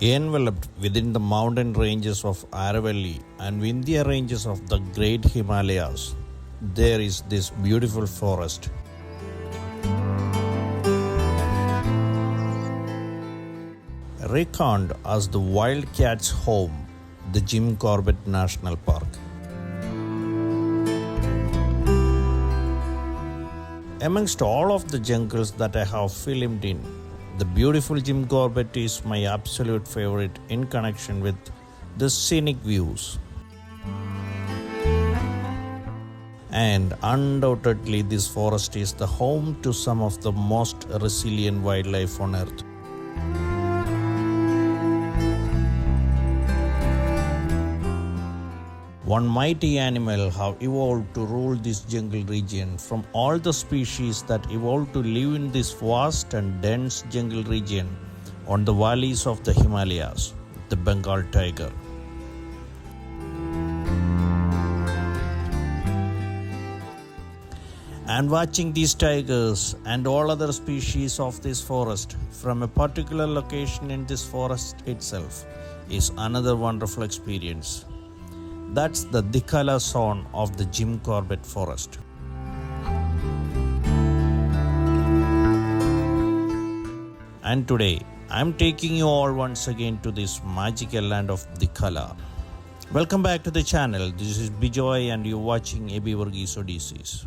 Enveloped within the mountain ranges of Aravalli and Vindhya ranges of the great Himalayas, there is this beautiful forest. Reckoned as the wildcat's home, the Jim Corbett National Park. Amongst all of the jungles that I have filmed in, the beautiful Jim Corbett is my absolute favorite in connection with the scenic views. And undoubtedly, this forest is the home to some of the most resilient wildlife on earth. One mighty animal have evolved to rule this jungle region from all the species that evolved to live in this vast and dense jungle region on the valleys of the Himalayas, the Bengal tiger. And watching these tigers and all other species of this forest from a particular location in this forest itself is another wonderful experience. That's the Dhikhala Zone of the Jim Corbett Forest. And today, I'm taking you all once again to this magical land of Dhikhala. Welcome back to the channel. This is Bijoy and you're watching Abey Varghese Odysseys.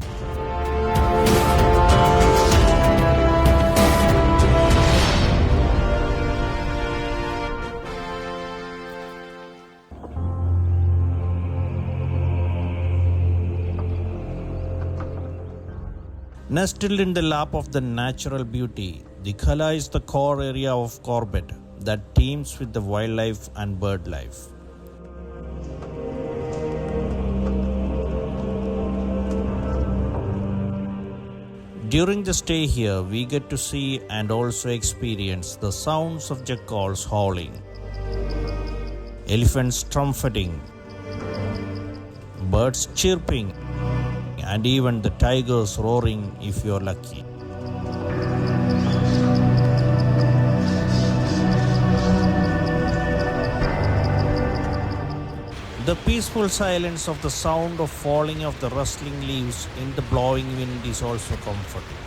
Nestled in the lap of the natural beauty, Dhikhala is the core area of Corbett that teems with the wildlife and bird life. During the stay here, we get to see and also experience the sounds of jackals howling, elephants trumpeting, birds chirping, and even the tigers roaring if you're lucky. The peaceful silence of the sound of falling of the rustling leaves in the blowing wind is also comforting.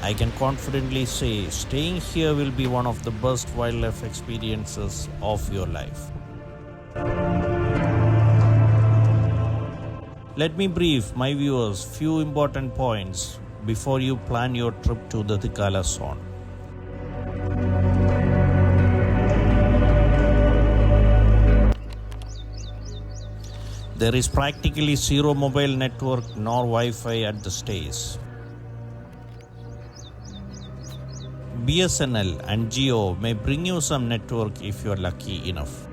I can confidently say staying here will be one of the best wildlife experiences of your life. Let me brief my viewers few important points before you plan your trip to the Dhikhala Zone. There is practically zero mobile network nor Wi-Fi at the stays. BSNL and Jio may bring you some network if you are lucky enough.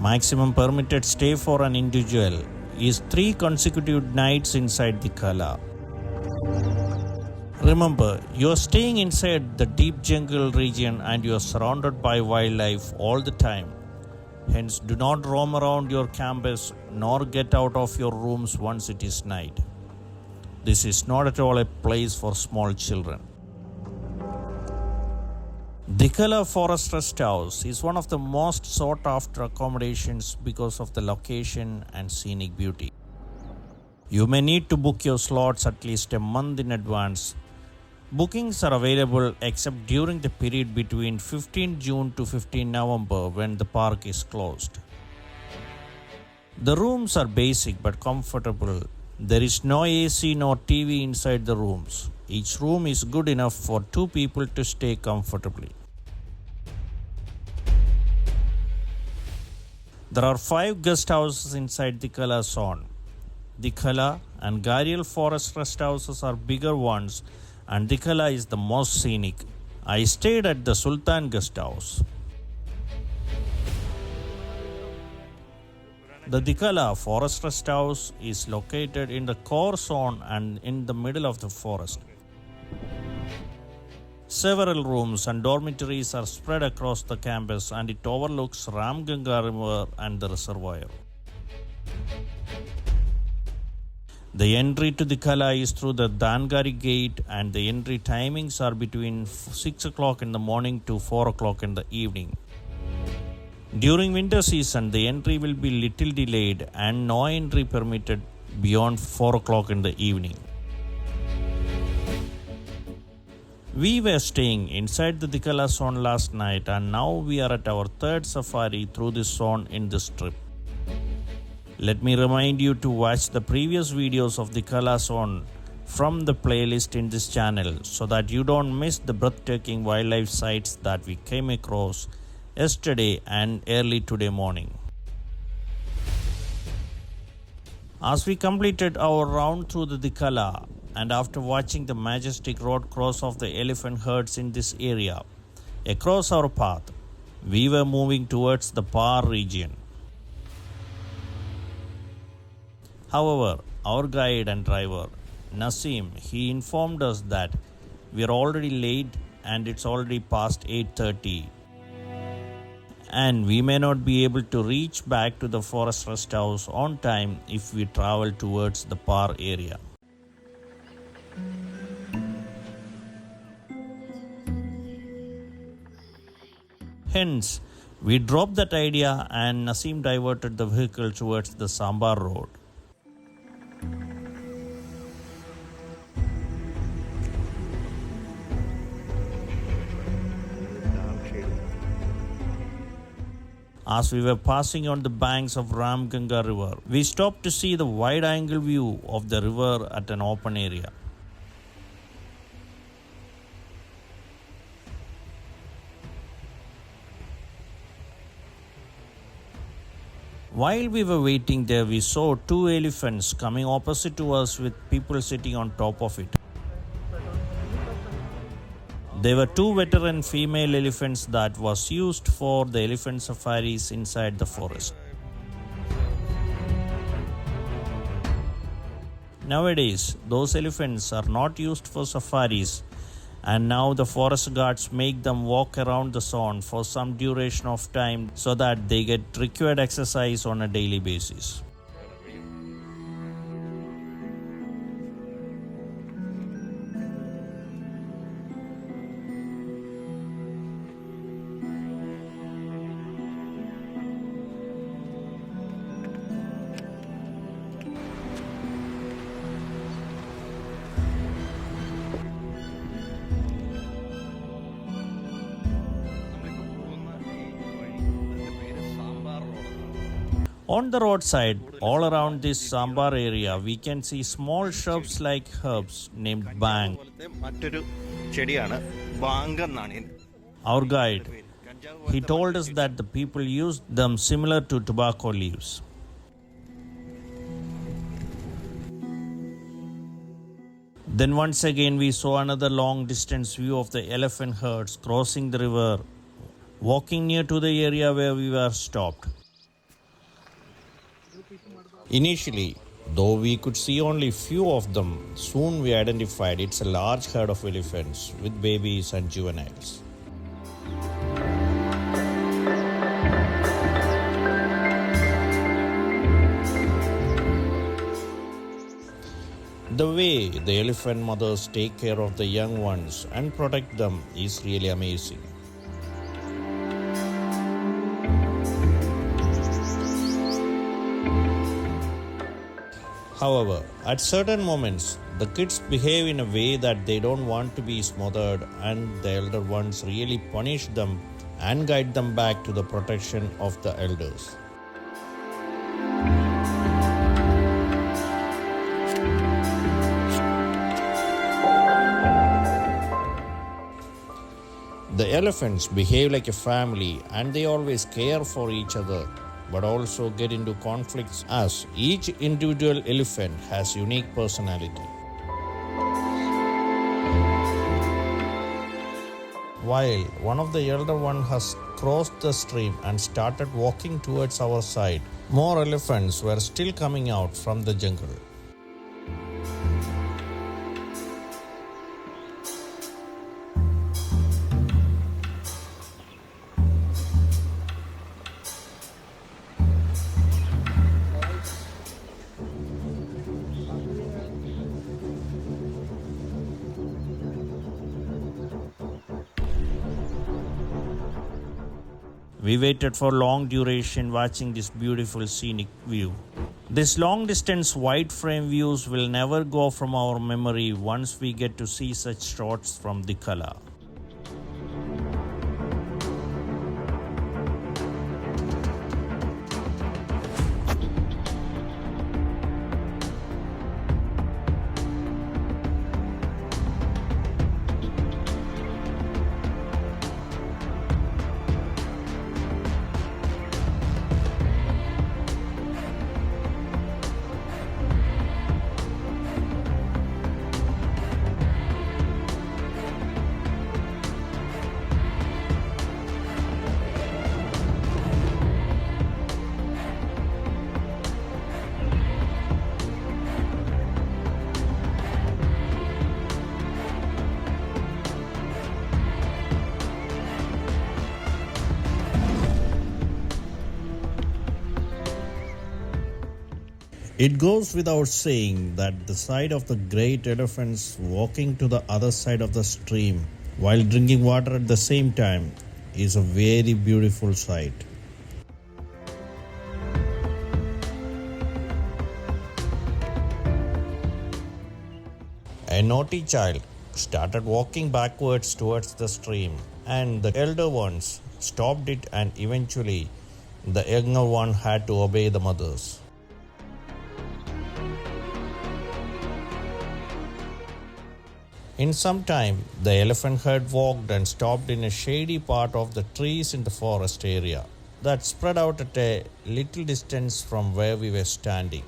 Maximum permitted stay for an individual is 3 consecutive nights inside Dhikhala. Remember, you are staying inside the deep jungle region and you are surrounded by wildlife all the time. Hence, do not roam around your campus nor get out of your rooms once it is night. This is not at all a place for small children. Dhikhala Forest Rest House is one of the most sought after accommodations because of the location and scenic beauty. You may need to book your slots at least a month in advance. Bookings are available except during the period between 15 June to 15 November when the park is closed. The rooms are basic but comfortable. There is no AC nor TV inside the rooms. Each room is good enough for 2 people to stay comfortably. There are 5 guest houses inside Dhikhala Zone. Dhikhala and Gharial Forest Rest Houses are bigger ones and Dhikhala is the most scenic. I stayed at the Sultan Guest House. The Dhikhala Forest Rest House is located in the core zone and in the middle of the forest. Several rooms and dormitories are spread across the campus and it overlooks Ramganga River and the reservoir. The entry to Dhikhala is through the Dangari gate, and the entry timings are between 6 o'clock in the morning to 4 o'clock in the evening. During winter season, the entry will be little delayed and no entry permitted beyond 4 o'clock in the evening. We were staying inside the Dhikhala Zone last night, and now we are at our third safari through this zone in this trip. Let me remind you to watch the previous videos of Dhikhala Zone from the playlist in this channel so that you don't miss the breathtaking wildlife sights that we came across yesterday and early today morning. As we completed our round through the Dhikhala, and after watching the majestic road cross of the elephant herds in this area, across our path, we were moving towards the Par region. However, our guide and driver, Nasim, he informed us that we are already late and it's already past 8:30. And we may not be able to reach back to the forest rest house on time if we travel towards the Par area. Hence, we dropped that idea and Nasim diverted the vehicle towards the Sambar road. As we were passing on the banks of Ramganga river, we stopped to see the wide-angle view of the river at an open area. While we were waiting there, we saw two elephants coming opposite to us with people sitting on top of it. They were two veteran female elephants that was used for the elephant safaris inside the forest. Nowadays, those elephants are not used for safaris, and now the forest guards make them walk around the zone for some duration of time so that they get required exercise on a daily basis. On the roadside, all around this Sambar area, we can see small shrubs like herbs named bang. Our guide, he told us that the people used them similar to tobacco leaves. Then once again we saw another long distance view of the elephant herds crossing the river, walking near to the area where we were stopped. Initially, though we could see only few of them, soon we identified it's a large herd of elephants with babies and juveniles. The way the elephant mothers take care of the young ones and protect them is really amazing. However, at certain moments, the kids behave in a way that they don't want to be smothered, and the elder ones really punish them and guide them back to the protection of the elders. The elephants behave like a family, and they always care for each other, but also get into conflicts as each individual elephant has unique personality. While one of the elder one has crossed the stream and started walking towards our side, more elephants were still coming out from the jungle. We waited for long duration watching this beautiful scenic view. This long distance wide frame views will never go from our memory once we get to see such shots from Dhikhala. It goes without saying that the sight of the great elephants walking to the other side of the stream while drinking water at the same time is a very beautiful sight. A naughty child started walking backwards towards the stream, and the elder ones stopped it, and eventually the younger one had to obey the mothers. In some time, the elephant herd walked and stopped in a shady part of the trees in the forest area that spread out at a little distance from where we were standing.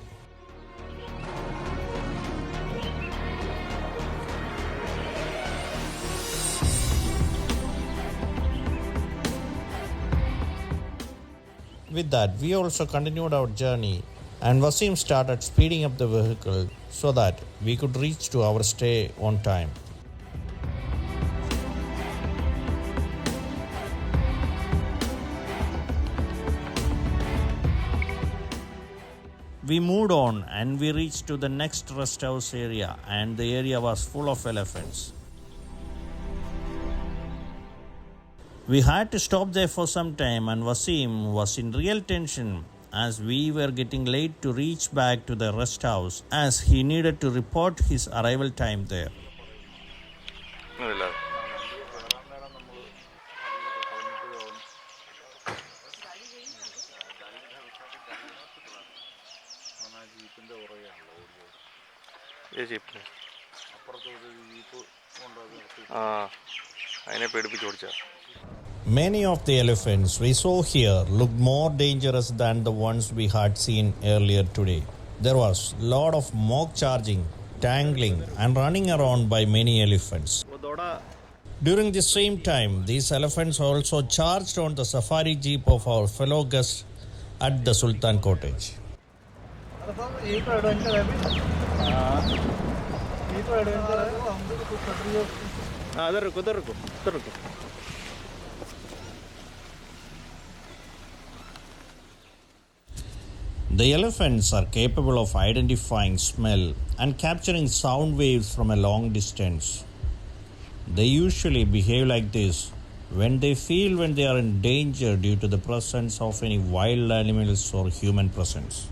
With that, we also continued our journey, and Wasim started speeding up the vehicle so that we could reach to our stay on time. We moved on and we reached to the next rest house area, and the area was full of elephants. We had to stop there for some time, and Wasim was in real tension as we were getting late to reach back to the rest house as he needed to report his arrival time there. Many of the elephants we saw here looked more dangerous than the ones we had seen earlier today. There was a lot of mock charging, tangling and running around by many elephants. During the same time, these elephants also charged on the safari jeep of our fellow guests at the Sultan Cottage. The elephants are capable of identifying smell and capturing sound waves from a long distance. They usually behave like this when they feel when they are in danger due to the presence of any wild animals or human presence.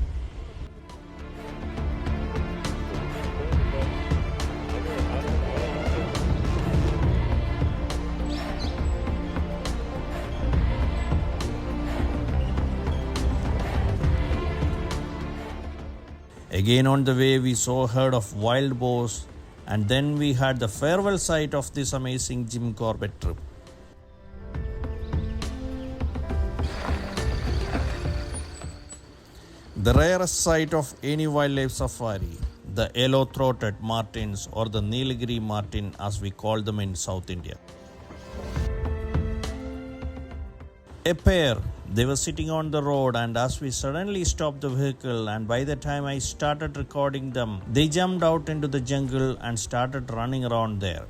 Again on the way we saw a herd of wild boars, and then we had the farewell sight of this amazing Jim Corbett trip. The rarest sight of any wildlife safari, the yellow-throated Martens, or the Nilgiri Marten as we call them in South India. A pair, they were sitting on the road, and as we suddenly stopped the vehicle, and by the time I started recording them, they jumped out into the jungle and started running around there.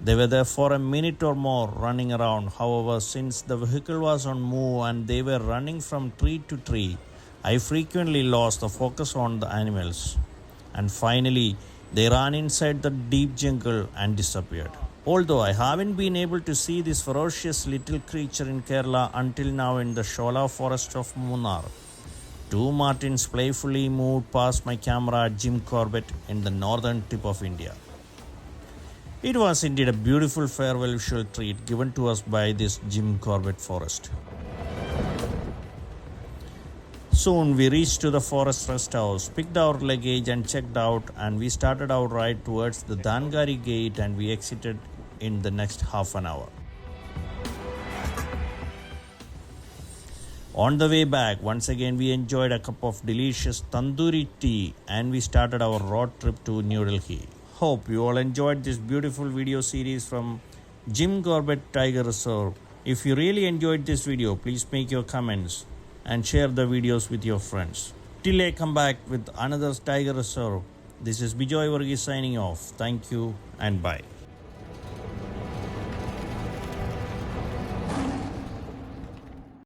They were there for a minute or more running around. However, since the vehicle was on move and they were running from tree to tree, I frequently lost the focus on the animals. And finally, they ran inside the deep jungle and disappeared. Although I haven't been able to see this ferocious little creature in Kerala until now in the Shola forest of Munnar, two martens playfully moved past my camera at Jim Corbett in the northern tip of India. It was indeed a beautiful farewell visual treat given to us by this Jim Corbett forest. Soon we reached to the forest rest house, picked our luggage and checked out, and we started our ride towards the Dhangari gate and we exited in the next half an hour. On the way back, once again we enjoyed a cup of delicious tandoori tea and we started our road trip to New Delhi. Hope you all enjoyed this beautiful video series from Jim Corbett Tiger Reserve. If you really enjoyed this video, please make your comments and share the videos with your friends. Till I come back with another Tiger Reserve, this is Bijoy Varghese signing off. Thank you and bye.